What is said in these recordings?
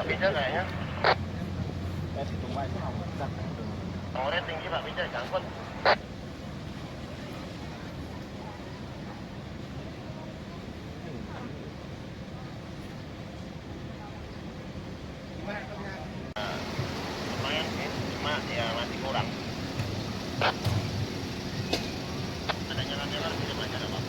Pak, bisa kayaknya. Di rumah itu Nomornya tinggi Pak, bisa diangkut. Lumayan sih, cuma ya masih kurang. Ada jalan-jalan di depan ada Pak.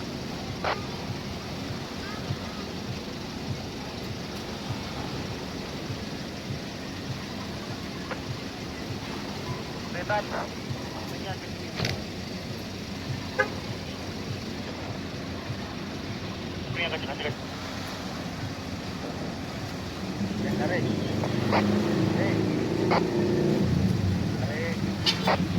Bebas. Tapi yang kecil-kecil. Yang tarik. Hei. Tarik.